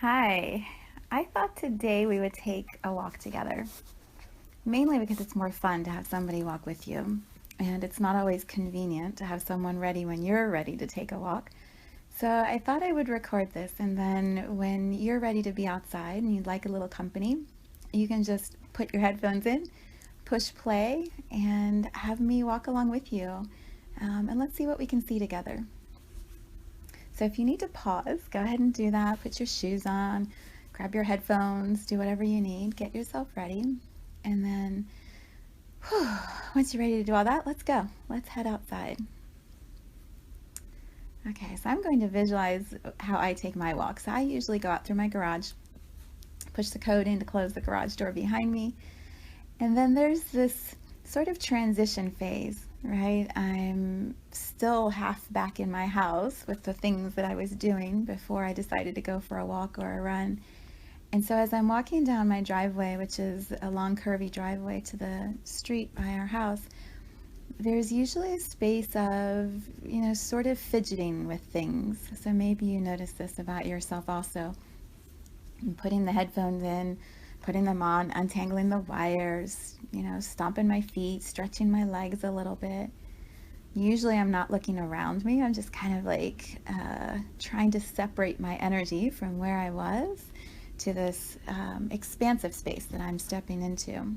Hi, I thought today we would take a walk together, mainly because it's more fun to have somebody walk with you, and it's not always convenient to have someone ready when you're ready to take a walk. So I thought I would record this, and then when you're ready to be outside and you'd like a little company, you can just put your headphones in, push play, and have me walk along with you. And let's see what we can see together. So if you need to pause, go ahead and do that. Put your shoes on, grab your headphones, do whatever you need, get yourself ready. And then once you're ready to do all that, let's go. Let's head outside. Okay, so I'm going to visualize how I take my walk. So I usually go out through my garage, push the code in to close the garage door behind me. And then there's this sort of transition phase, right? I'm still half back in my house with the things that I was doing before I decided to go for a walk or a run. And so as I'm walking down my driveway, which is a long curvy driveway to the street by our house, there's usually a space of, sort of fidgeting with things. So maybe you notice this about yourself also. Putting the headphones in, putting them on, untangling the wires, stomping my feet, stretching my legs a little bit. Usually I'm not looking around me. I'm just kind of like trying to separate my energy from where I was to this expansive space that I'm stepping into.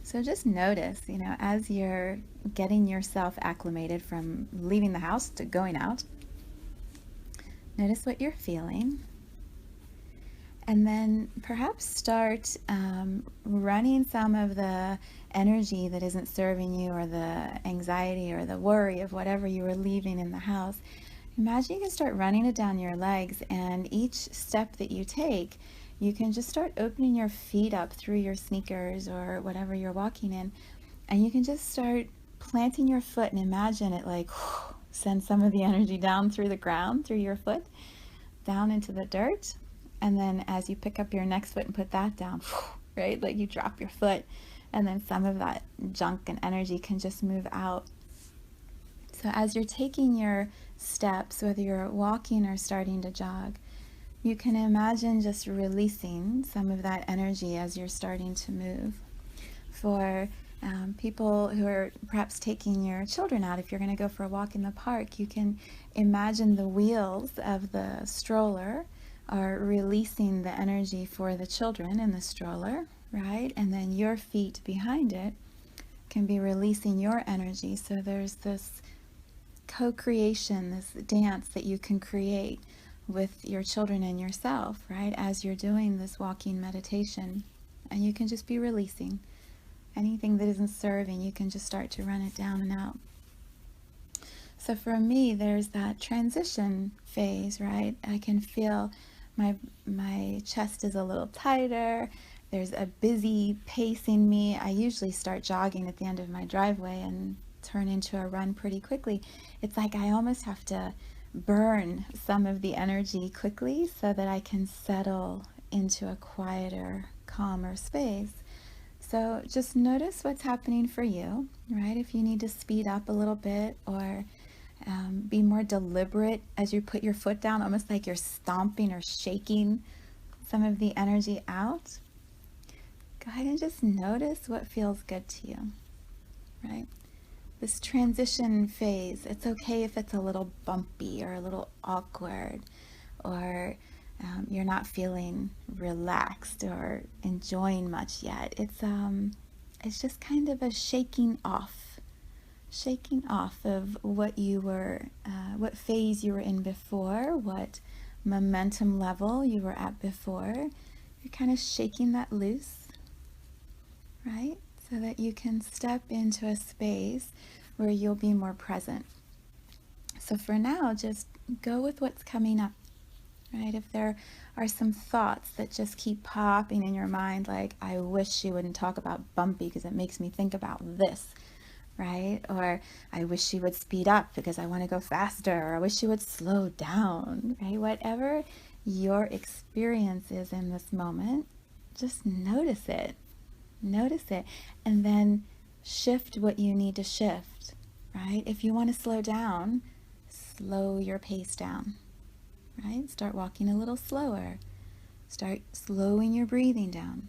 So just notice, as you're getting yourself acclimated from leaving the house to going out, notice what you're feeling. And then perhaps start running some of the energy that isn't serving you, or the anxiety or the worry of whatever you were leaving in the house. Imagine you can start running it down your legs, and each step that you take, you can just start opening your feet up through your sneakers or whatever you're walking in, and you can just start planting your foot and imagine it like send some of the energy down through the ground, through your foot, down into the dirt. And then as you pick up your next foot and put that down, right, like you drop your foot, and then some of that junk and energy can just move out. So as you're taking your steps, whether you're walking or starting to jog, you can imagine just releasing some of that energy as you're starting to move. For people who are perhaps taking your children out, if you're going to go for a walk in the park, you can imagine the wheels of the stroller are releasing the energy for the children in the stroller, right? And then your feet behind it can be releasing your energy. So there's this co-creation, this dance that you can create with your children and yourself, right? As you're doing this walking meditation, and you can just be releasing anything that isn't serving. You can just start to run it down and out. So for me, there's that transition phase, right? I can feel my chest is a little tighter. There's a busy pace in me. I usually start jogging at the end of my driveway and turn into a run pretty quickly. It's like I almost have to burn some of the energy quickly so that I can settle into a quieter, calmer space. So just notice what's happening for you, right? If you need to speed up a little bit, or be more deliberate as you put your foot down, almost like you're stomping or shaking some of the energy out. Go ahead and just notice what feels good to you, right? This transition phase, it's okay if it's a little bumpy or a little awkward, or you're not feeling relaxed or enjoying much yet. It's just kind of a shaking off of what you were, what phase you were in before, what momentum level you were at before. You're kind of shaking that loose, right? So that you can step into a space where you'll be more present. So for now, just go with what's coming up, right? If there are some thoughts that just keep popping in your mind, like, I wish she wouldn't talk about bumpy because it makes me think about this, right? Or I wish she would speed up because I want to go faster, or I wish she would slow down, right? Whatever your experience is in this moment, just notice it, and then shift what you need to shift, right? If you want to slow down, slow your pace down, right? Start walking a little slower. Start slowing your breathing down.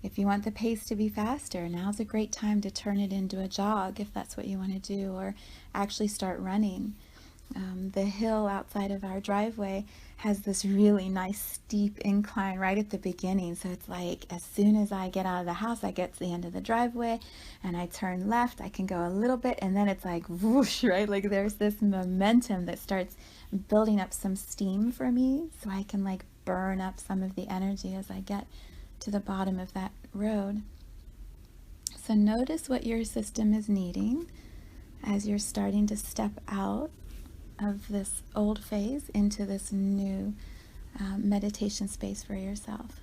If you want the pace to be faster, now's a great time to turn it into a jog if that's what you want to do, or actually start running. The hill outside of our driveway has this really nice steep incline right at the beginning. So it's like as soon as I get out of the house, I get to the end of the driveway and I turn left, I can go a little bit, and then it's like whoosh, right? Like there's this momentum that starts building up some steam for me so I can like burn up some of the energy as I get to the bottom of that road. So notice what your system is needing as you're starting to step out of this old phase into this new meditation space for yourself.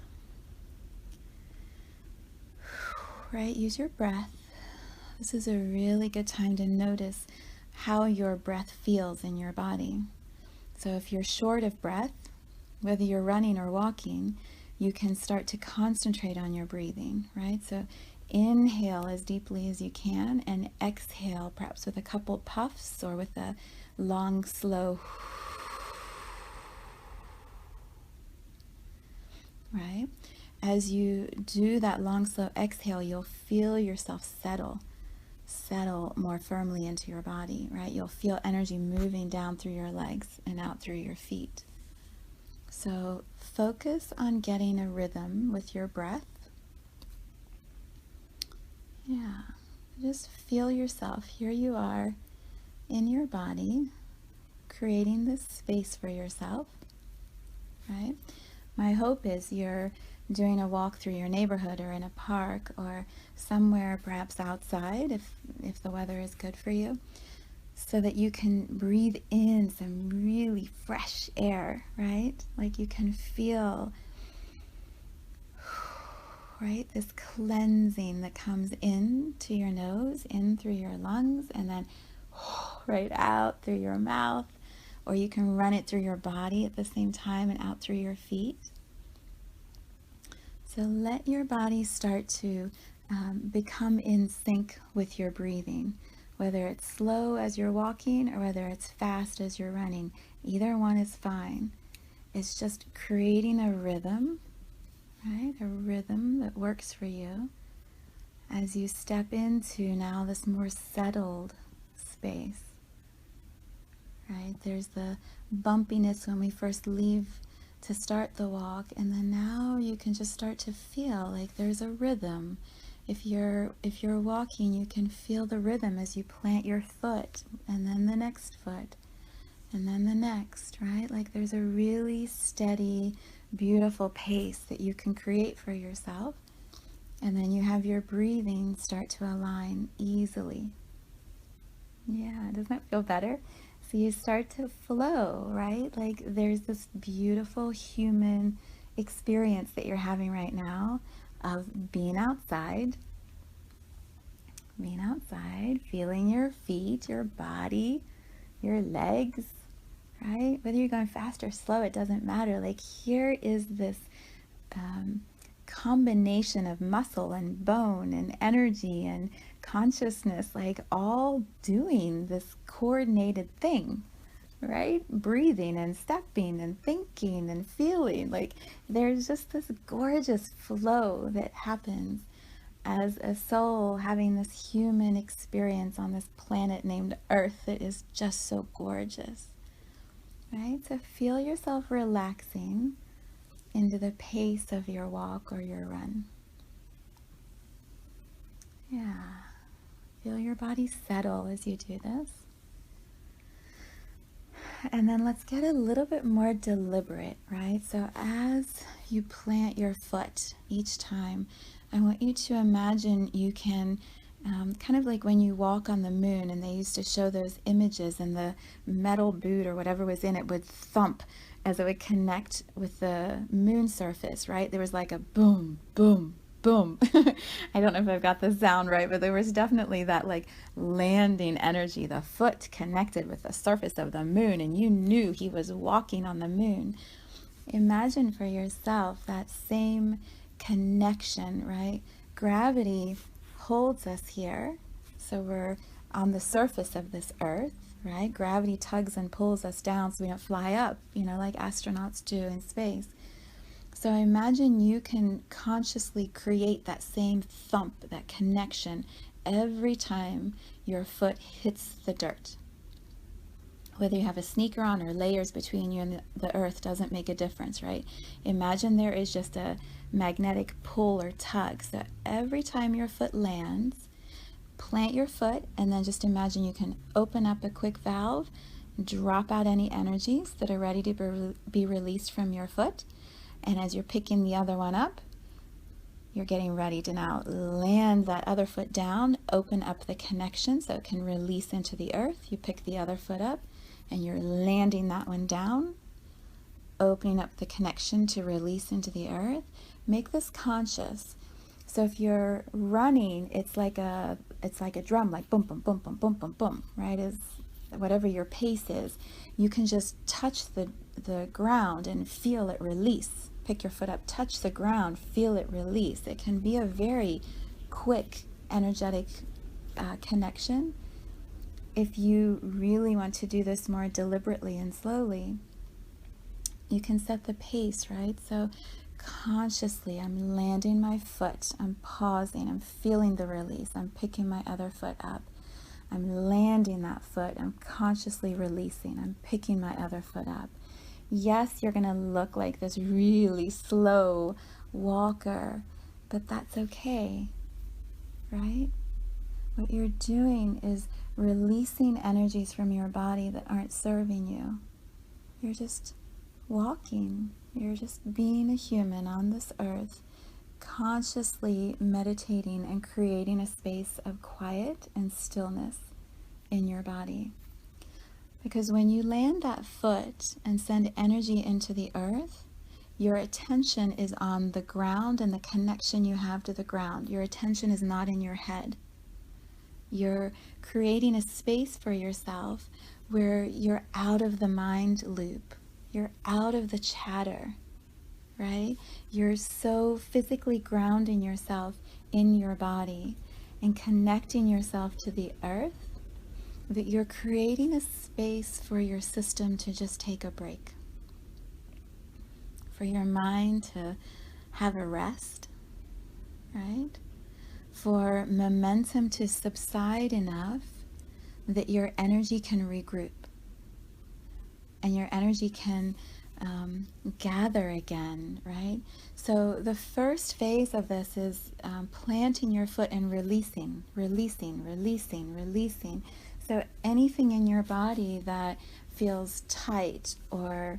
Right? Use your breath. This is a really good time to notice how your breath feels in your body. So if you're short of breath, whether you're running or walking, you can start to concentrate on your breathing, right? So inhale as deeply as you can and exhale perhaps with a couple puffs or with a long, slow, right? As you do that long, slow exhale, you'll feel yourself settle more firmly into your body, right? You'll feel energy moving down through your legs and out through your feet. So focus on getting a rhythm with your breath. Yeah, just feel yourself. Here you are in your body, creating this space for yourself, right? My hope is you're doing a walk through your neighborhood or in a park or somewhere perhaps outside if the weather is good for you, so that you can breathe in some really fresh air, right? Like you can feel, right, this cleansing that comes in to your nose, in through your lungs, and then right out through your mouth, or you can run it through your body at the same time and out through your feet. So let your body start to become in sync with your breathing. Whether it's slow as you're walking or whether it's fast as you're running, either one is fine. It's just creating a rhythm, right? A rhythm that works for you as you step into now this more settled space, right? There's the bumpiness when we first leave to start the walk, and then now you can just start to feel like there's a rhythm. If you're walking, you can feel the rhythm as you plant your foot, and then the next foot, and then the next, right? Like there's a really steady, beautiful pace that you can create for yourself. And then you have your breathing start to align easily. Yeah, doesn't that feel better? So you start to flow, right? Like there's this beautiful human experience that you're having right now of being outside, feeling your feet, your body, your legs, right? Whether you're going fast or slow, it doesn't matter. Like here is this combination of muscle and bone and energy and consciousness, like all doing this coordinated thing, right? Breathing and stepping and thinking and feeling. Like there's just this gorgeous flow that happens as a soul having this human experience on this planet named Earth that is just so gorgeous, right? So feel yourself relaxing into the pace of your walk or your run. Yeah. Feel your body settle as you do this. And then let's get a little bit more deliberate, right? So as you plant your foot each time, I want you to imagine you can, kind of like when you walk on the moon and they used to show those images and the metal boot or whatever was in it would thump as it would connect with the moon surface, right? There was like a boom, boom, boom. I don't know if I've got the sound right, but there was definitely that like landing energy. The foot connected with the surface of the moon and you knew he was walking on the moon. Imagine for yourself that same connection, right? Gravity holds us here. So we're on the surface of this earth, right? Gravity tugs and pulls us down so we don't fly up, like astronauts do in space. So imagine you can consciously create that same thump, that connection, every time your foot hits the dirt. Whether you have a sneaker on or layers between you and the earth doesn't make a difference, right? Imagine there is just a magnetic pull or tug. So every time your foot lands, plant your foot, and then just imagine you can open up a quick valve, drop out any energies that are ready to be released from your foot. And as you're picking the other one up, you're getting ready to now land that other foot down, open up the connection so it can release into the earth. You pick the other foot up and you're landing that one down, opening up the connection to release into the earth. Make this conscious. So if you're running, it's like a drum, like boom, boom, boom, boom, boom, boom, boom, right? Is whatever your pace is, you can just touch the ground and feel it release. Pick your foot up, touch the ground, feel it release. It can be a very quick, energetic connection. If you really want to do this more deliberately and slowly, you can set the pace, right? So consciously, I'm landing my foot, I'm pausing, I'm feeling the release, I'm picking my other foot up. I'm landing that foot, I'm consciously releasing, I'm picking my other foot up. Yes, you're going to look like this really slow walker, but that's okay, right? What you're doing is releasing energies from your body that aren't serving you. You're just walking. You're just being a human on this earth, consciously meditating and creating a space of quiet and stillness in your body. Because when you land that foot and send energy into the earth, your attention is on the ground and the connection you have to the ground. Your attention is not in your head. You're creating a space for yourself where you're out of the mind loop. You're out of the chatter, right? You're so physically grounding yourself in your body and connecting yourself to the earth that you're creating a space for your system to just take a break, for your mind to have a rest, right? For momentum to subside enough that your energy can regroup and your energy can gather again, right? So the first phase of this is planting your foot and releasing, releasing, releasing, releasing. So anything in your body that feels tight, or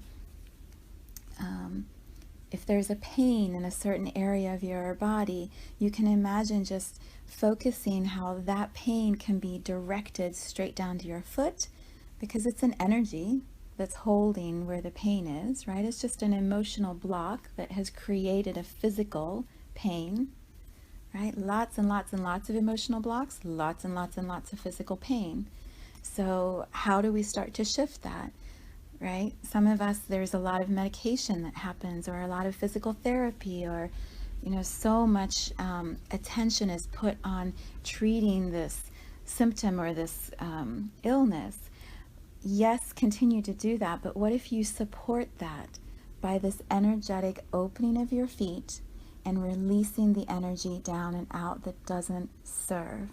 if there's a pain in a certain area of your body, you can imagine just focusing how that pain can be directed straight down to your foot, because it's an energy that's holding where the pain is, right? It's just an emotional block that has created a physical pain, right? Lots and lots and lots of emotional blocks, lots and lots and lots of physical pain. So how do we start to shift that, right? Some of us, there's a lot of medication that happens, or a lot of physical therapy, or, so much attention is put on treating this symptom or this illness. Yes, continue to do that, but what if you support that by this energetic opening of your feet and releasing the energy down and out that doesn't serve?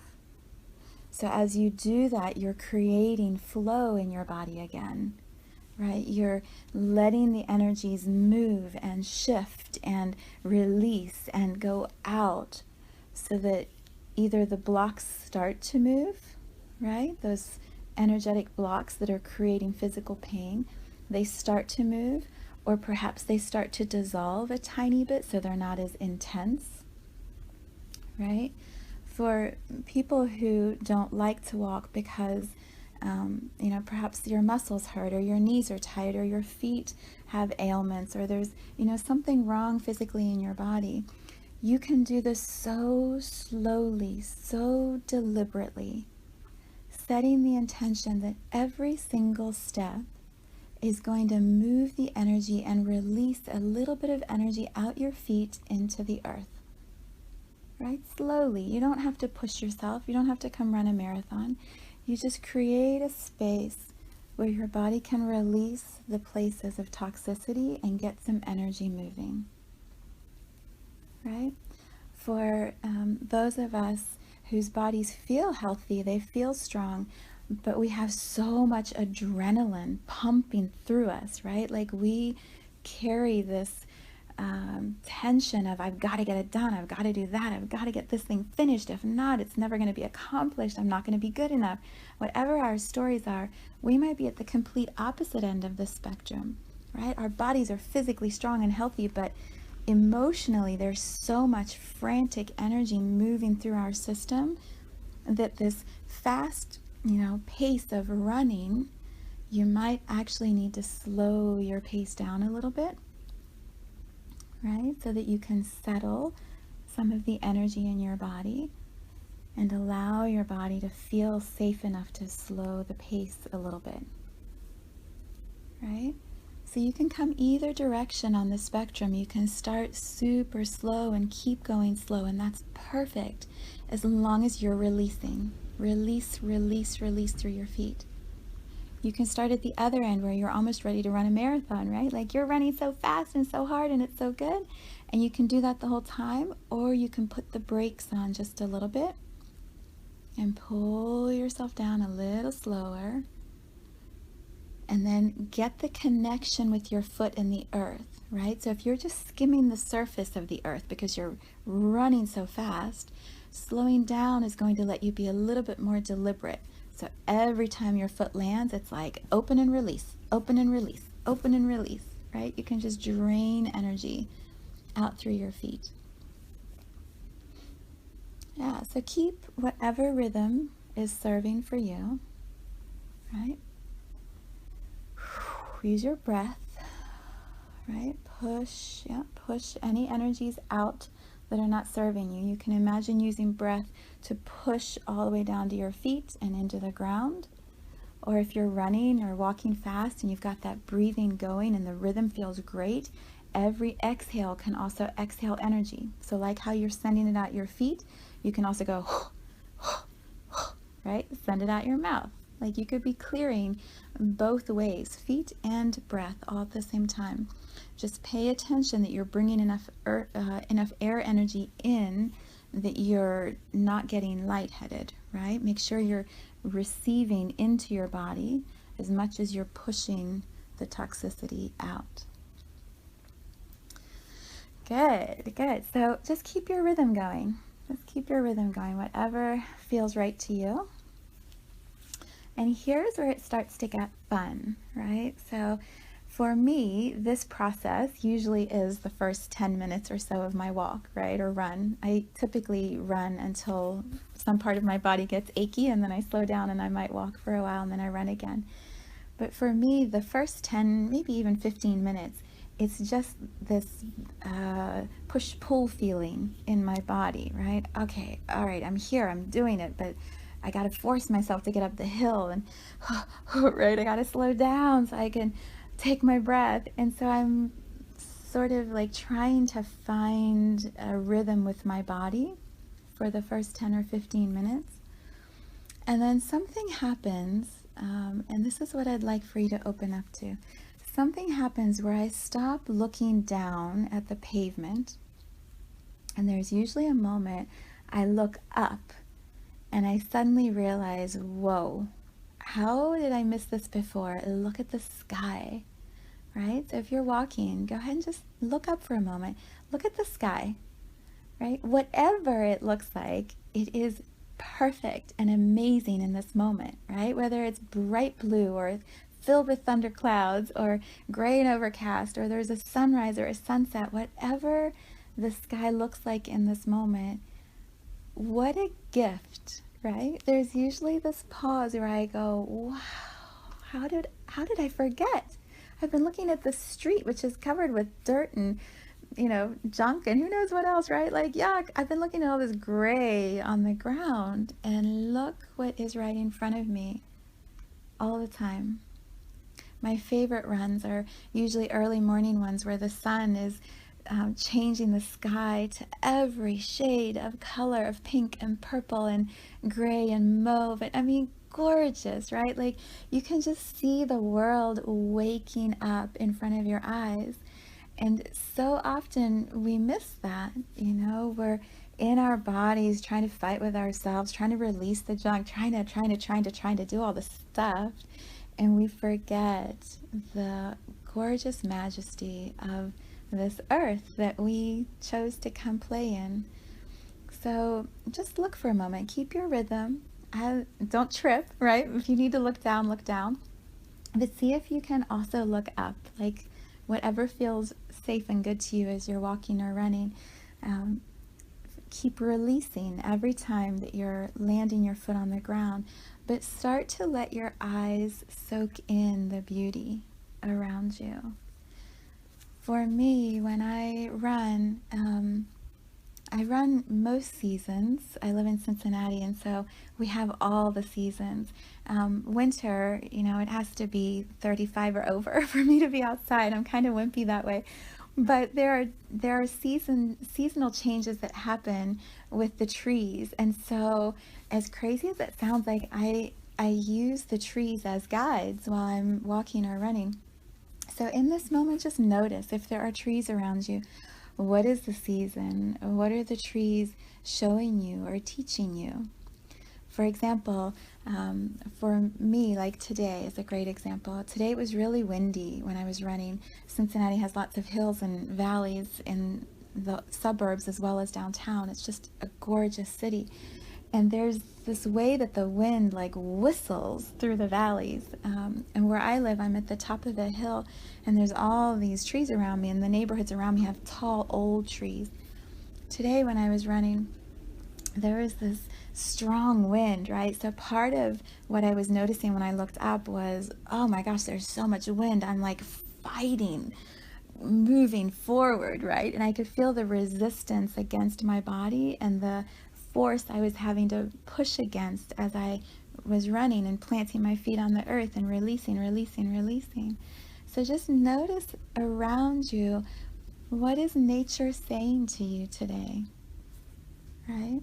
So as you do that, you're creating flow in your body again, right? You're letting the energies move and shift and release and go out, so that either the blocks start to move, right? Those energetic blocks that are creating physical pain, they start to move, or perhaps they start to dissolve a tiny bit so they're not as intense, right? For people who don't like to walk because perhaps your muscles hurt, or your knees are tight, or your feet have ailments, or there's something wrong physically in your body, you can do this so slowly, so deliberately, setting the intention that every single step is going to move the energy and release a little bit of energy out your feet into the earth. Right? Slowly. You don't have to push yourself. You don't have to come run a marathon. You just create a space where your body can release the places of toxicity and get some energy moving. right? For those of us whose bodies feel healthy, they feel strong, but we have so much adrenaline pumping through us, right? Like we carry this tension of, I've got to get it done, I've got to do that, I've got to get this thing finished. If not, it's never going to be accomplished, I'm not going to be good enough. Whatever our stories are, we might be at the complete opposite end of the spectrum, right? Our bodies are physically strong and healthy, but emotionally there's so much frantic energy moving through our system that this fast, pace of running, you might actually need to slow your pace down a little bit, right? So that you can settle some of the energy in your body and allow your body to feel safe enough to slow the pace a little bit, right? So you can come either direction on the spectrum. You can start super slow and keep going slow, and that's perfect as long as you're releasing. Release, release, release through your feet. You can start at the other end where you're almost ready to run a marathon, right? Like you're running so fast and so hard and it's so good, and you can do that the whole time, or you can put the brakes on just a little bit and pull yourself down a little slower. And then get the connection with your foot in the earth, right? So if you're just skimming the surface of the earth because you're running so fast, slowing down is going to let you be a little bit more deliberate. So every time your foot lands, it's like open and release, open and release, open and release, right? You can just drain energy out through your feet. Yeah, so keep whatever rhythm is serving for you, right? Use your breath, right? Push any energies out that are not serving you. You can imagine using breath to push all the way down to your feet and into the ground. Or if you're running or walking fast and you've got that breathing going and the rhythm feels great, every exhale can also exhale energy. So like how you're sending it out your feet, you can also go, right? Send it out your mouth. Like you could be clearing both ways, feet and breath, all at the same time. Just pay attention that you're bringing enough air energy in that you're not getting lightheaded, right? Make sure you're receiving into your body as much as you're pushing the toxicity out. Good, good. So just keep your rhythm going. Just keep your rhythm going, whatever feels right to you. And here's where it starts to get fun, right? So for me, this process usually is the first 10 minutes or so of my walk, right? Or run. I typically run until some part of my body gets achy, and then I slow down and I might walk for a while and then I run again. But for me, the first 10, maybe even 15 minutes, it's just this push-pull feeling in my body, right? Okay, all right, I'm here, I'm doing it, but I got to force myself to get up the hill, and right, I got to slow down so I can take my breath. And so I'm sort of like trying to find a rhythm with my body for the first 10 or 15 minutes. And then something happens, and this is what I'd like for you to open up to. Something happens where I stop looking down at the pavement, and there's usually a moment I look up and I suddenly realize, whoa, how did I miss this before? Look at the sky, right? So if you're walking, go ahead and just look up for a moment. Look at the sky, right? Whatever it looks like, it is perfect and amazing in this moment, right? Whether it's bright blue or filled with thunder clouds or gray and overcast, or there's a sunrise or a sunset, whatever the sky looks like in this moment, what a gift, right? There's usually this pause where I go, wow, how did I forget? I've been looking at the street, which is covered with dirt and, junk and who knows what else, right? Like, yuck, I've been looking at all this gray on the ground, and look what is right in front of me all the time. My favorite runs are usually early morning ones where the sun is changing the sky to every shade of color of pink and purple and gray and mauve. I mean, gorgeous, right? Like you can just see the world waking up in front of your eyes. And so often we miss that, we're in our bodies trying to fight with ourselves, trying to release the junk, trying to do all this stuff. And we forget the gorgeous majesty of this earth that we chose to come play in. So just look for a moment, keep your rhythm. Don't trip, right? If you need to look down, look down. But see if you can also look up, like whatever feels safe and good to you as you're walking or running. Um, Keep releasing every time that you're landing your foot on the ground, but start to let your eyes soak in the beauty around you. For me, when I run most seasons. I live in Cincinnati, and so we have all the seasons. Winter, it has to be 35 or over for me to be outside. I'm kind of wimpy that way. But there are seasonal changes that happen with the trees. And so as crazy as it sounds, like I use the trees as guides while I'm walking or running. So in this moment, just notice if there are trees around you. What is the season? What are the trees showing you or teaching you? For example, for me, like today is a great example. Today it was really windy when I was running. Cincinnati has lots of hills and valleys in the suburbs as well as downtown. It's just a gorgeous city. And there's this way that the wind like whistles through the valleys. And where I live, I'm at the top of a hill, and there's all these trees around me, and the neighborhoods around me have tall, old trees. Today when I was running, there was this strong wind, right? So part of what I was noticing when I looked up was, oh my gosh, there's so much wind. I'm like fighting, moving forward, right? And I could feel the resistance against my body and the force I was having to push against as I was running and planting my feet on the earth and releasing, releasing, releasing. So just notice around you, what is nature saying to you today, right?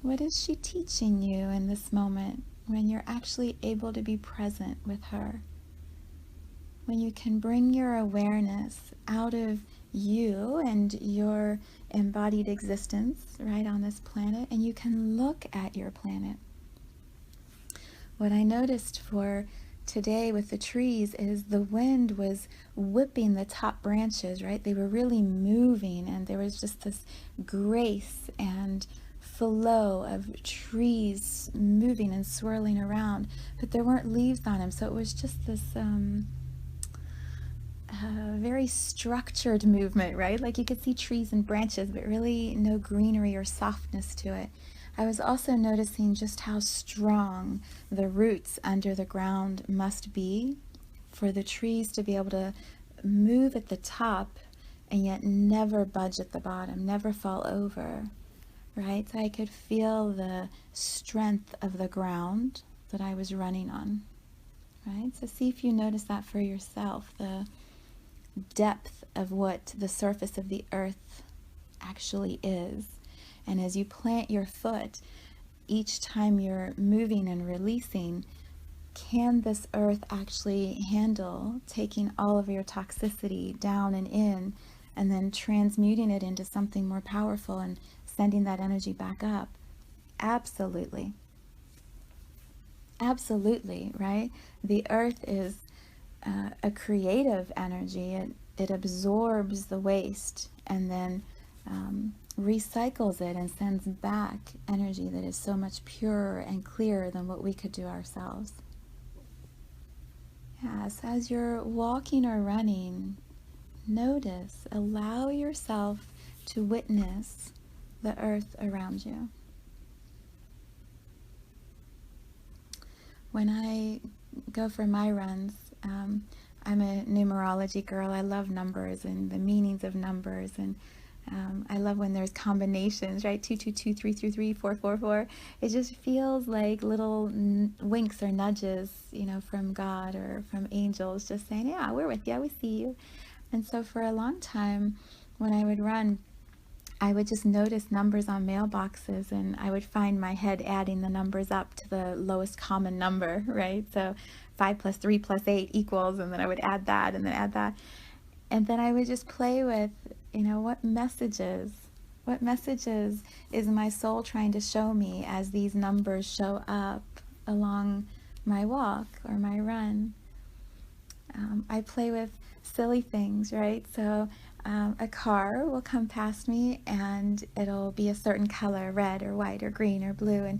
What is she teaching you in this moment when you're actually able to be present with her? When you can bring your awareness out of you and your embodied existence right on this planet, and you can look at your planet. What I noticed for today with the trees is the wind was whipping the top branches, right? They were really moving, and there was just this grace and flow of trees moving and swirling around, but there weren't leaves on them, so it was just this very structured movement, right? Like you could see trees and branches, but really no greenery or softness to it. I was also noticing just how strong the roots under the ground must be for the trees to be able to move at the top and yet never budge at the bottom, never fall over, right? So I could feel the strength of the ground that I was running on, right? So see if you notice that for yourself, the depth of what the surface of the earth actually is. And as you plant your foot, each time you're moving and releasing, can this earth actually handle taking all of your toxicity down and in, and then transmuting it into something more powerful and sending that energy back up? Absolutely. Absolutely, right? The earth is a creative energy. It absorbs the waste and then recycles it and sends back energy that is so much purer and clearer than what we could do ourselves. Yes, as you're walking or running, notice, allow yourself to witness the earth around you. When I go for my runs, I'm a numerology girl. I love numbers and the meanings of numbers, and I love when there's combinations, right? 222, 333, 444. It just feels like little winks or nudges, from God or from angels, just saying, yeah, we're with you, we see you. And so for a long time, when I would run, I would just notice numbers on mailboxes, and I would find my head adding the numbers up to the lowest common number, right? So 5 plus 3 plus 8 equals, and then I would add that and then add that. And then I would just play with, what messages is my soul trying to show me as these numbers show up along my walk or my run. I play with silly things, right? So a car will come past me and it'll be a certain color, red or white or green or blue,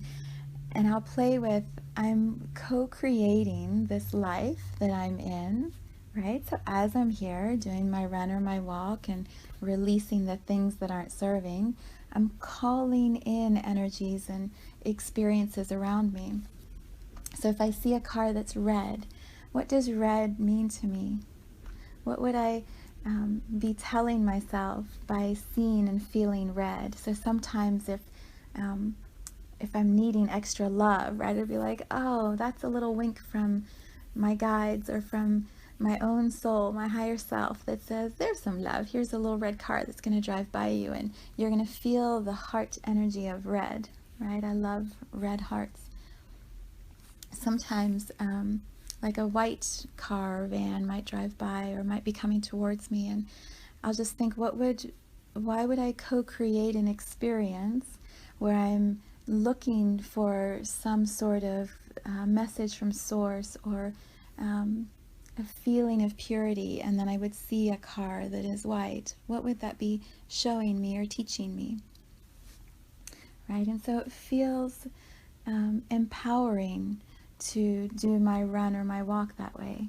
and I'll play with, I'm co-creating this life that I'm in, right? So as I'm here doing my run or my walk and releasing the things that aren't serving, I'm calling in energies and experiences around me. So if I see a car that's red, what does red mean to me? What would I be telling myself by seeing and feeling red? So sometimes if I'm needing extra love, right, I'd be like, oh, that's a little wink from my guides or from my own soul, my higher self, that says, there's some love. Here's a little red car that's going to drive by you, and you're going to feel the heart energy of red, right? I love red hearts. Sometimes like a white car or van might drive by or might be coming towards me, and I'll just think, why would I co-create an experience where I'm looking for some sort of message from source or a feeling of purity, and then I would see a car that is white? What would that be showing me or teaching me? Right? And so it feels empowering to do my run or my walk that way,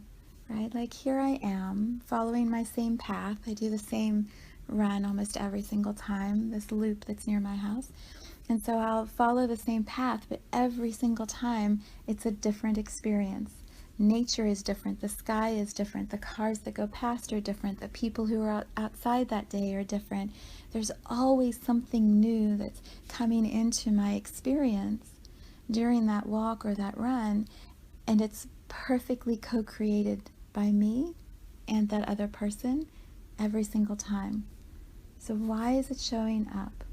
right? Like here I am following my same path. I do the same run almost every single time, this loop that's near my house. And so I'll follow the same path, but every single time it's a different experience. Nature is different, the sky is different, the cars that go past are different, the people who are outside that day are different. There's always something new that's coming into my experience during that walk or that run, and it's perfectly co-created by me and that other person every single time. So why is it showing up,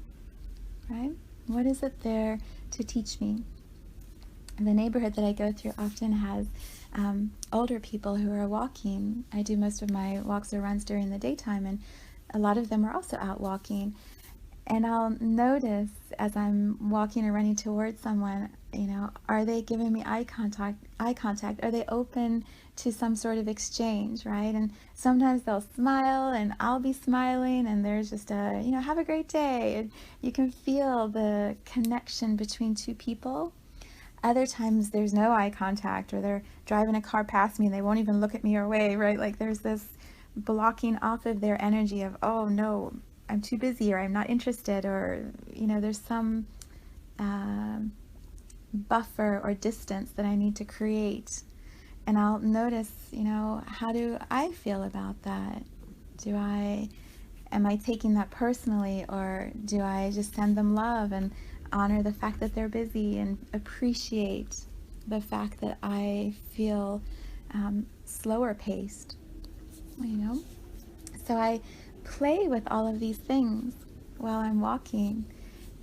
right? What is it there to teach me? The neighborhood that I go through often has older people who are walking. I do most of my walks or runs during the daytime, and a lot of them are also out walking. And I'll notice as I'm walking or running towards someone, are they giving me eye contact? Are they open to some sort of exchange, right? And sometimes they'll smile and I'll be smiling, and there's just have a great day. And you can feel the connection between two people. Other times there's no eye contact, or they're driving a car past me and they won't even look at me or wave, right? Like there's this blocking off of their energy of, oh no, I'm too busy, or I'm not interested, or there's some buffer or distance that I need to create. And I'll notice, how do I feel about that? Am I taking that personally, or do I just send them love and honor the fact that they're busy and appreciate the fact that I feel slower paced, So I play with all of these things while I'm walking.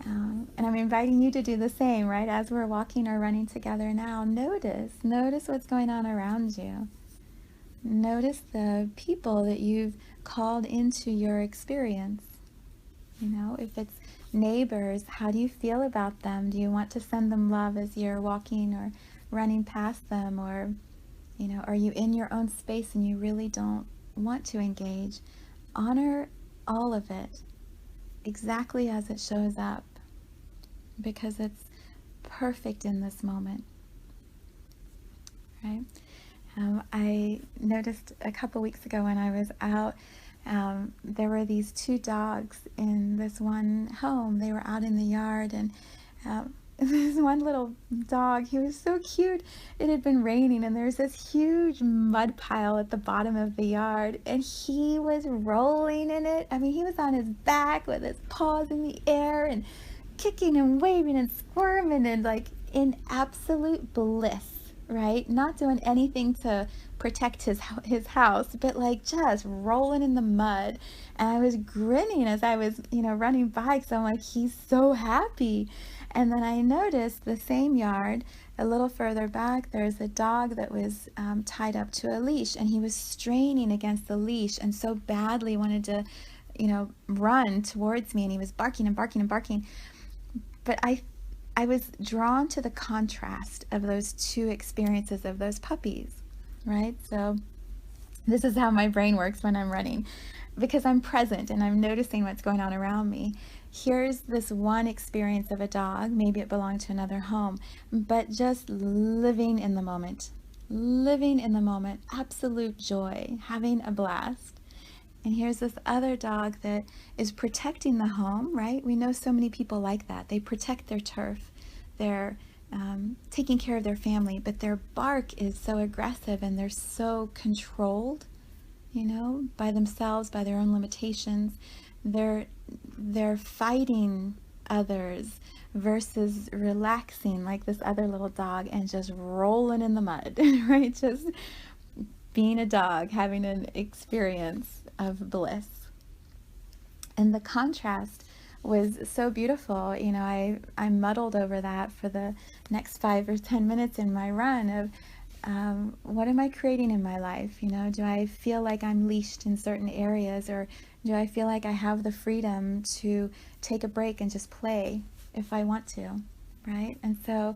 And I'm inviting you to do the same, right? As we're walking or running together now, notice what's going on around you. Notice the people that you've called into your experience. If it's neighbors, how do you feel about them? Do you want to send them love as you're walking or running past them? Or, are you in your own space and you really don't want to engage? Honor all of it exactly as it shows up, because it's perfect in this moment, right? I noticed a couple weeks ago when I was out, there were these two dogs in this one home. They were out in the yard, and this one little dog, he was so cute. It had been raining, and there's this huge mud pile at the bottom of the yard, and he was rolling in it. I mean, he was on his back with his paws in the air and kicking and waving and squirming and like in absolute bliss, right? Not doing anything to protect his house, but like just rolling in the mud. And I was grinning as I was, running by, because I'm like, he's so happy. And then I noticed the same yard, a little further back, there's a dog that was tied up to a leash, and he was straining against the leash and so badly wanted to, run towards me, and he was barking and barking and barking. But I was drawn to the contrast of those two experiences of those puppies, right? So this is how my brain works when I'm running, because I'm present and I'm noticing what's going on around me. Here's this one experience of a dog, maybe it belonged to another home, but just living in the moment, absolute joy, having a blast. And here's this other dog that is protecting the home, right? We know so many people like that. They protect their turf. They're taking care of their family, but their bark is so aggressive and they're so controlled, by themselves, by their own limitations. They're fighting others versus relaxing like this other little dog and just rolling in the mud, right? Just being a dog, having an experience of bliss. And the contrast was so beautiful. I muddled over that for the next 5 or 10 minutes in my run of what am I creating in my life? Do I feel like I'm leashed in certain areas, or do I feel like I have the freedom to take a break and just play if I want to, right? And so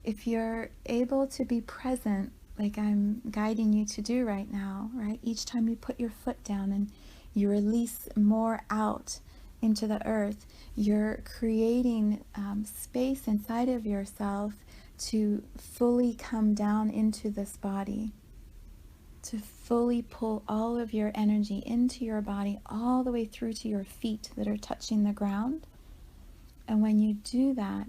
if you're able to be present, like I'm guiding you to do right now, right? Each time you put your foot down and you release more out into the earth, you're creating space inside of yourself to fully come down into this body, to fully pull all of your energy into your body, all the way through to your feet that are touching the ground. And when you do that,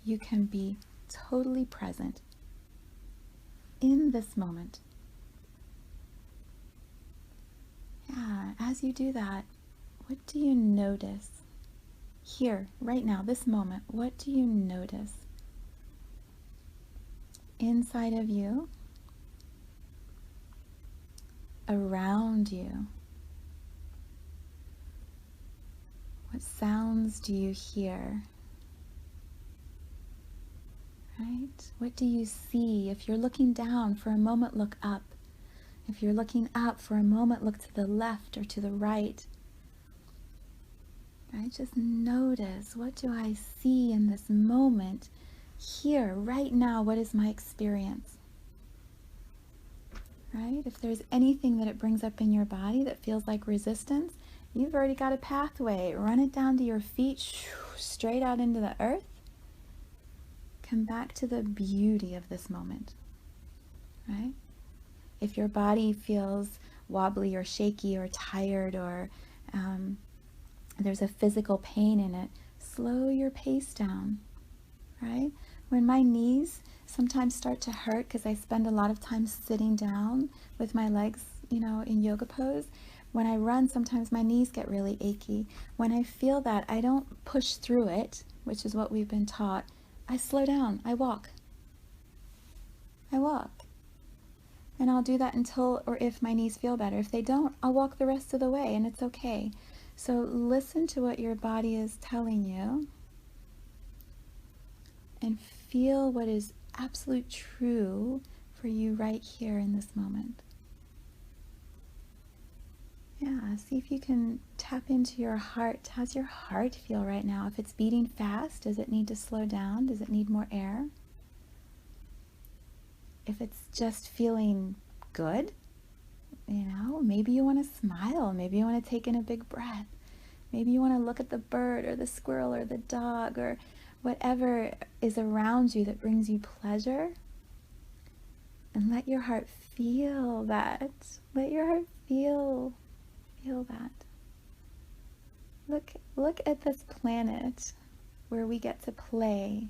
you can be totally present in this moment. Yeah, as you do that, what do you notice? Here, right now, this moment, what do you notice? Inside of you, around you, what sounds do you hear? Right? What do you see? If you're looking down, for a moment, look up. If you're looking up, for a moment, look to the left or to the right. Right? Just notice, what do I see in this moment? Here, right now, what is my experience? Right? If there's anything that it brings up in your body that feels like resistance, you've already got a pathway. Run it down to your feet, straight out into the earth. Come back to the beauty of this moment, right? If your body feels wobbly or shaky or tired, or there's a physical pain in it, slow your pace down, right? When my knees sometimes start to hurt because I spend a lot of time sitting down with my legs, in yoga pose, when I run, sometimes my knees get really achy. When I feel that, I don't push through it, which is what we've been taught. I slow down. I walk. And I'll do that until or if my knees feel better. If they don't, I'll walk the rest of the way, and it's okay. So listen to what your body is telling you and feel what is absolute true for you right here in this moment. Yeah, see if you can tap into your heart. How's your heart feel right now? If it's beating fast, does it need to slow down? Does it need more air? If it's just feeling good, maybe you want to smile. Maybe you want to take in a big breath. Maybe you want to look at the bird or the squirrel or the dog or whatever is around you that brings you pleasure. And let your heart feel that. Let your heart feel that. Look at this planet where we get to play,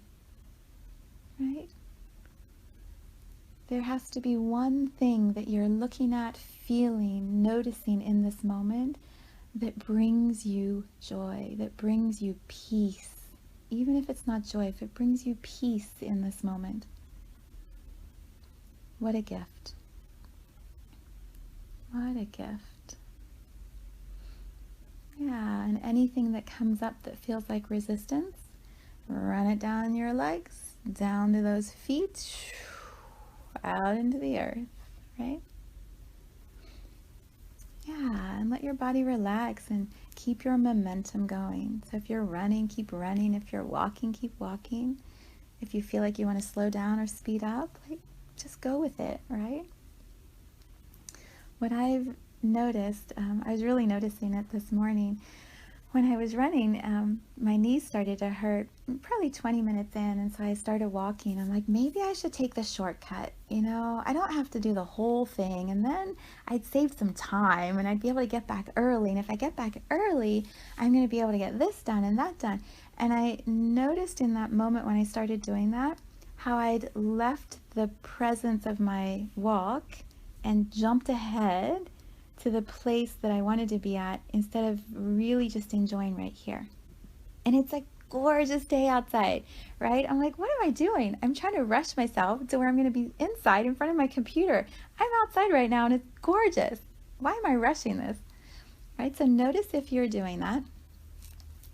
right? There has to be one thing that you're looking at, feeling, noticing in this moment that brings you joy, that brings you peace. Even if it's not joy, if it brings you peace in this moment. What a gift. What a gift. Yeah, and anything that comes up that feels like resistance, run it down your legs, down to those feet, out into the earth, right? Yeah, and let your body relax and keep your momentum going. So if you're running, keep running. If you're walking, keep walking. If you feel like you want to slow down or speed up, like, just go with it, right? What I've noticed, I was really noticing it this morning when I was running. My knees started to hurt probably 20 minutes in, and so I started walking. I'm like, maybe I should take the shortcut. I don't have to do the whole thing, and then I'd save some time and I'd be able to get back early. And if I get back early, I'm going to be able to get this done and that done. And I noticed in that moment when I started doing that, how I'd left the presence of my walk and jumped ahead to the place that I wanted to be at instead of really just enjoying right here. And it's a gorgeous day outside, right? I'm like, what am I doing? I'm trying to rush myself to where I'm going to be inside in front of my computer. I'm outside right now and it's gorgeous. Why am I rushing this? Right? So notice if you're doing that.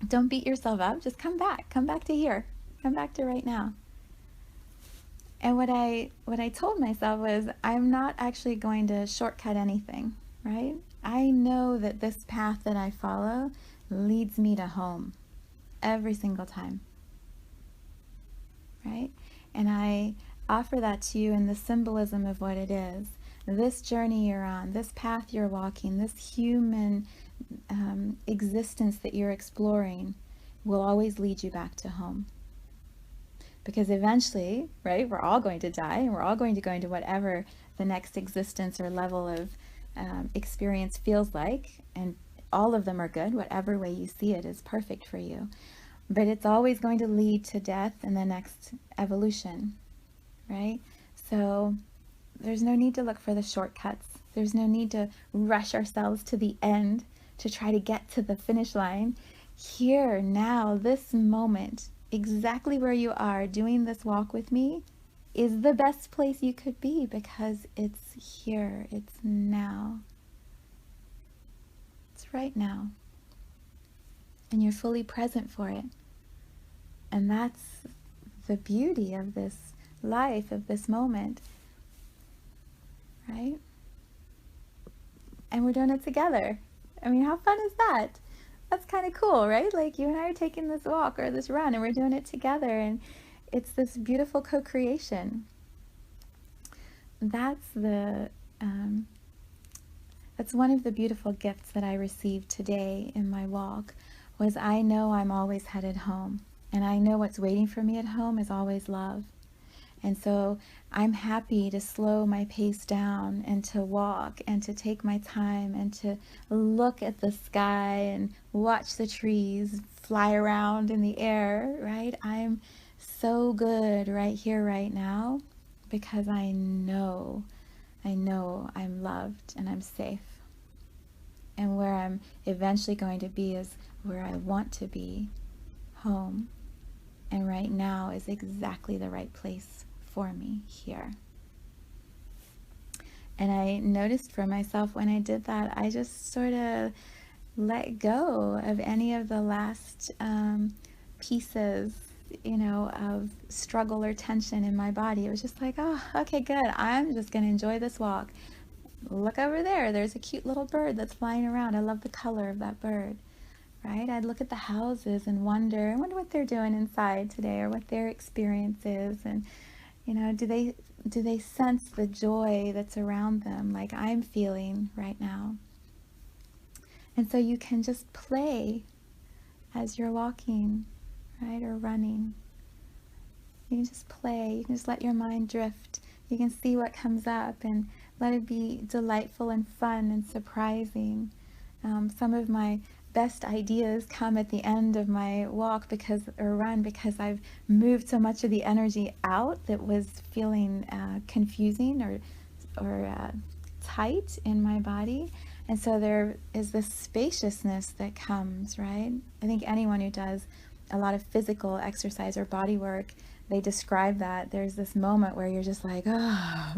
Don't beat yourself up. Just come back. Come back to here. Come back to right now. And what I told myself was, I'm not actually going to shortcut anything, right? I know that this path that I follow leads me to home every single time, right? And I offer that to you in the symbolism of what it is. This journey you're on, this path you're walking, this human existence that you're exploring will always lead you back to home. Because eventually, right, we're all going to die and we're all going to go into whatever the next existence or level of experience feels like. And all of them are good. Whatever way you see it is perfect for you. But it's always going to lead to death and the next evolution, right? So there's no need to look for the shortcuts. There's no need to rush ourselves to the end to try to get to the finish line. Here, now, this moment, exactly where you are doing this walk with me is the best place you could be, because it's here, it's now. It's right now. And you're fully present for it. And that's the beauty of this life, of this moment, right? And we're doing it together. I mean, how fun is that? That's kind of cool, right? Like, you and I are taking this walk or this run and we're doing it together, and it's this beautiful co-creation. That's one of the beautiful gifts that I received today in my walk, was I know I'm always headed home, and I know what's waiting for me at home is always love. And so I'm happy to slow my pace down and to walk and to take my time and to look at the sky and watch the trees fly around in the air, right? I'm so good right here, right now, because I know I'm loved and I'm safe. And where I'm eventually going to be is where I want to be, home. And right now is exactly the right place for me here. And I noticed for myself when I did that, I just sort of let go of any of the last pieces, of struggle or tension in my body. It was just like, oh, okay, good. I'm just going to enjoy this walk. Look over there. There's a cute little bird that's flying around. I love the color of that bird, right? I'd look at the houses and wonder what they're doing inside today, or what their experience is. And do they sense the joy that's around them like I'm feeling right now? And so you can just play as you're walking, right, or running. You can just play. You can just let your mind drift. You can see what comes up and let it be delightful and fun and surprising. Some of my best ideas come at the end of my walk or run, because I've moved so much of the energy out that was feeling confusing or tight in my body. And so there is this spaciousness that comes, right? I think anyone who does a lot of physical exercise or body work, they describe that there's this moment where you're just like, oh,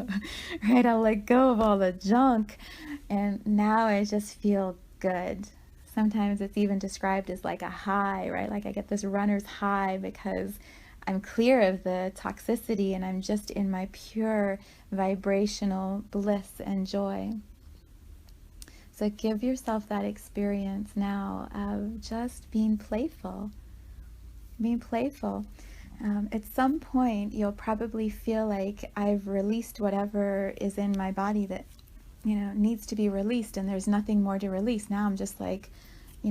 right, I'll let go of all the junk, and now I just feel good. Sometimes it's even described as like a high, right? Like I get this runner's high because I'm clear of the toxicity and I'm just in my pure vibrational bliss and joy. So give yourself that experience now of just being playful. Being playful. At some point, you'll probably feel like I've released whatever is in my body that, needs to be released, and there's nothing more to release. Now I'm just like,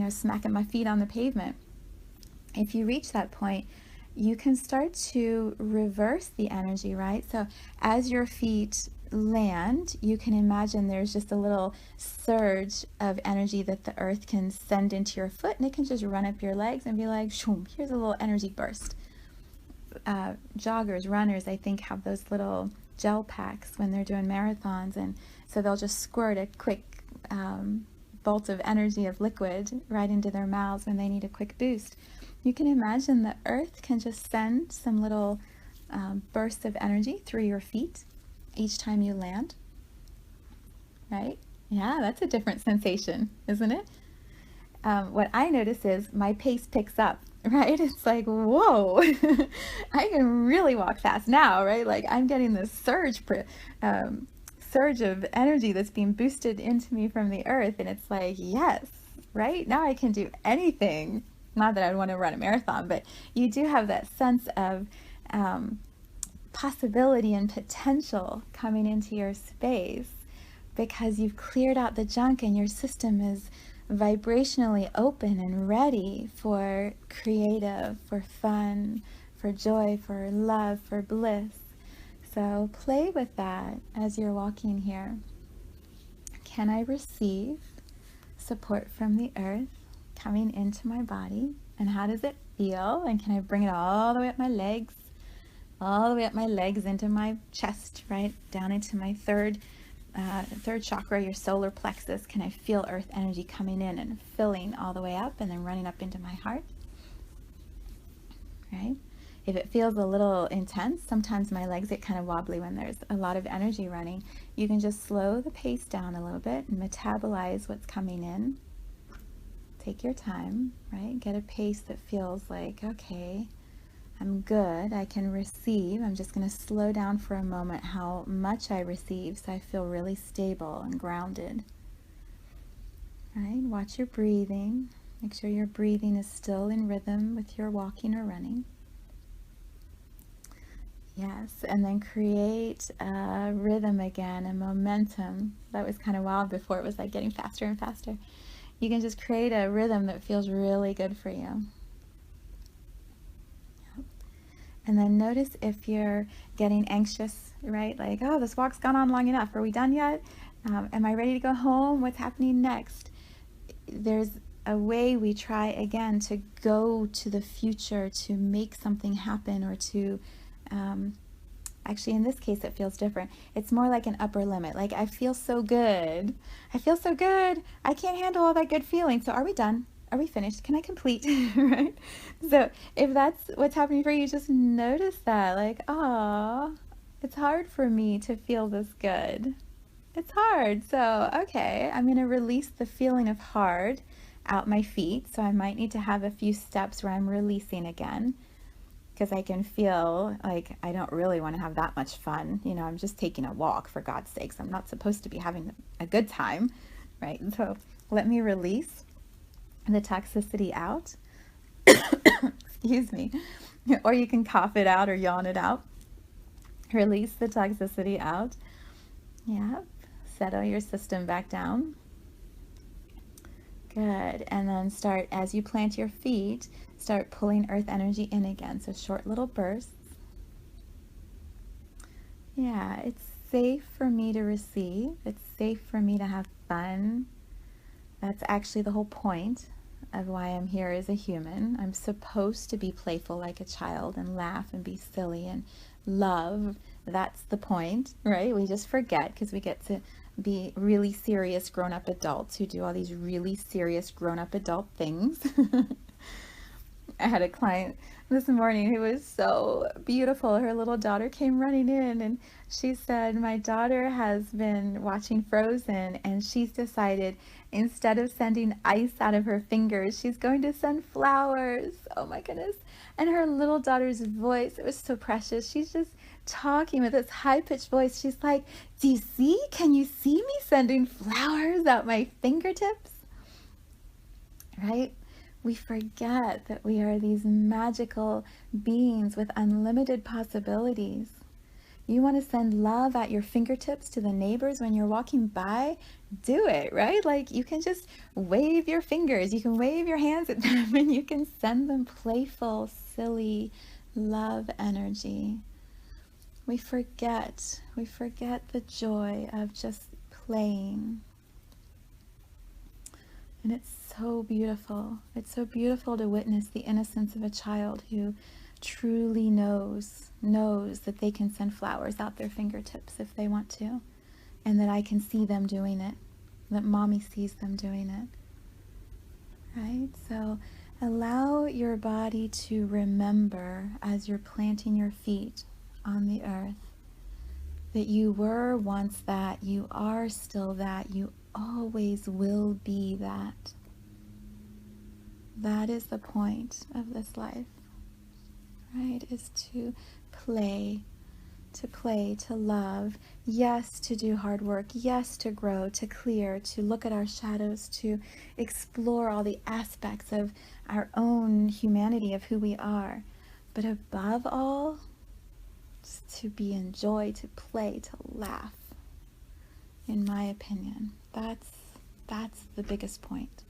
smacking my feet on the pavement. If you reach that point, you can start to reverse the energy, right? So as your feet land, you can imagine there's just a little surge of energy that the earth can send into your foot, and it can just run up your legs and be like, shoom, here's a little energy burst. Joggers, runners, I think, have those little gel packs when they're doing marathons, and so they'll just squirt a quick bolt of energy, of liquid, right into their mouths when they need a quick boost. You can imagine the earth can just send some little bursts of energy through your feet each time you land, right? Yeah, that's a different sensation, isn't it? What I notice is my pace picks up, right? It's like, whoa, I can really walk fast now, right? Like I'm getting this surge of energy that's being boosted into me from the earth, and it's like, yes, right? Now I can do anything. Not that I would want to run a marathon, but you do have that sense of possibility and potential coming into your space because you've cleared out the junk and your system is vibrationally open and ready for creative, for fun, for joy, for love, for bliss. So play with that as you're walking here. Can I receive support from the earth coming into my body? And how does it feel? And can I bring it all the way up my legs, into my chest, right down into my third chakra, your solar plexus? Can I feel earth energy coming in and filling all the way up and then running up into my heart? Right? If it feels a little intense, sometimes my legs get kind of wobbly when there's a lot of energy running. You can just slow the pace down a little bit and metabolize what's coming in. Take your time, right? Get a pace that feels like, okay, I'm good, I can receive. I'm just going to slow down for a moment how much I receive so I feel really stable and grounded. Right? Watch your breathing. Make sure your breathing is still in rhythm with your walking or running. Yes, and then create a rhythm again, a momentum. That was kind of wild before. It was like getting faster and faster. You can just create a rhythm that feels really good for you. And then notice if you're getting anxious, right? Like, oh, this walk's gone on long enough. Are we done yet? Am I ready to go home? What's happening next? There's a way we try again to go to the future, to make something happen, or to, actually in this case it feels different. It's more like an upper limit. Like, I feel so good. I feel so good. I can't handle all that good feeling. So are we done? Are we finished? Can I complete? Right? So if that's what's happening for you, just notice that, like, oh, it's hard for me to feel this good. It's hard. So, okay, I'm going to release the feeling of hard out my feet. So I might need to have a few steps where I'm releasing again, because I can feel like I don't really want to have that much fun. I'm just taking a walk, for God's sakes. I'm not supposed to be having a good time, right? So let me release the toxicity out. Excuse me. Or you can cough it out or yawn it out. Release the toxicity out. Yeah. Settle your system back down. Good. And then start, as you plant your feet, start pulling earth energy in again. So short little bursts. Yeah, it's safe for me to receive. It's safe for me to have fun. That's actually the whole point of why I'm here as a human. I'm supposed to be playful like a child and laugh and be silly and love. That's the point, right? We just forget because we get to be really serious grown-up adults who do all these really serious grown-up adult things. I had a client this morning who was so beautiful. Her little daughter came running in and she said, "My daughter has been watching Frozen and she's decided instead of sending ice out of her fingers, she's going to send flowers." Oh my goodness. And her little daughter's voice, it was so precious. She's just talking with this high-pitched voice. She's like, "Do you see? Can you see me sending flowers out my fingertips?" Right? We forget that we are these magical beings with unlimited possibilities. You want to send love at your fingertips to the neighbors when you're walking by? Do it, right? Like you can just wave your fingers, you can wave your hands at them, and you can send them playful, silly love energy. We forget the joy of just playing. And it's so beautiful. It's so beautiful to witness the innocence of a child who truly knows that they can send flowers out their fingertips if they want to, and that I can see them doing it, that mommy sees them doing it. Right? So allow your body to remember as you're planting your feet on the earth that you were once that, you are still that, you always will be that. That is the point of this life, right? Is to play, to love. Yes, to do hard work. Yes, to grow, to clear, to look at our shadows, to explore all the aspects of our own humanity, of who we are. But above all, just to be in joy, to play, to laugh. In my opinion, that's the biggest point.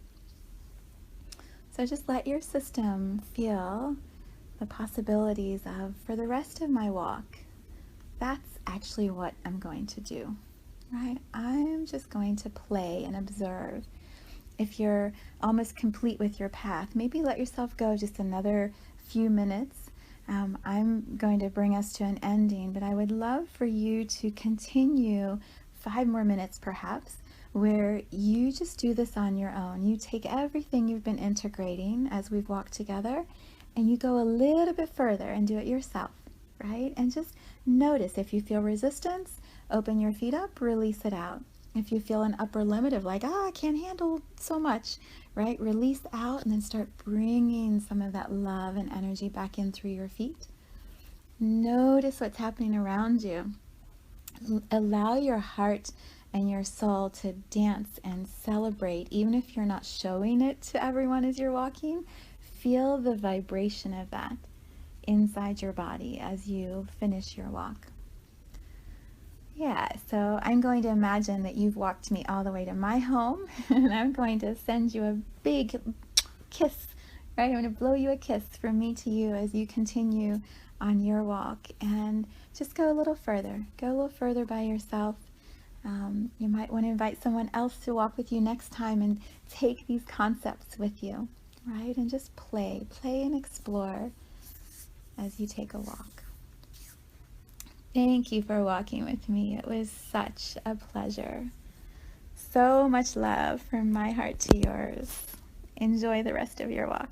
So just let your system feel the possibilities of, for the rest of my walk, that's actually what I'm going to do, right? I'm just going to play and observe. If you're almost complete with your path, maybe let yourself go just another few minutes. I'm going to bring us to an ending, but I would love for you to continue 5 more minutes perhaps, where you just do this on your own. You take everything you've been integrating as we've walked together, and you go a little bit further and do it yourself, right? And just notice if you feel resistance, open your feet up, release it out. If you feel an upper limit of like, I can't handle so much, right? Release out and then start bringing some of that love and energy back in through your feet. Notice what's happening around you. Allow your heart and your soul to dance and celebrate, even if you're not showing it to everyone as you're walking. Feel the vibration of that inside your body as you finish your walk. Yeah, so I'm going to imagine that you've walked me all the way to my home, and I'm going to send you a big kiss, right? I'm going to blow you a kiss from me to you as you continue on your walk, and just go a little further by yourself. You might want to invite someone else to walk with you next time and take these concepts with you, right? And just play and explore as you take a walk. Thank you for walking with me. It was such a pleasure. So much love from my heart to yours. Enjoy the rest of your walk.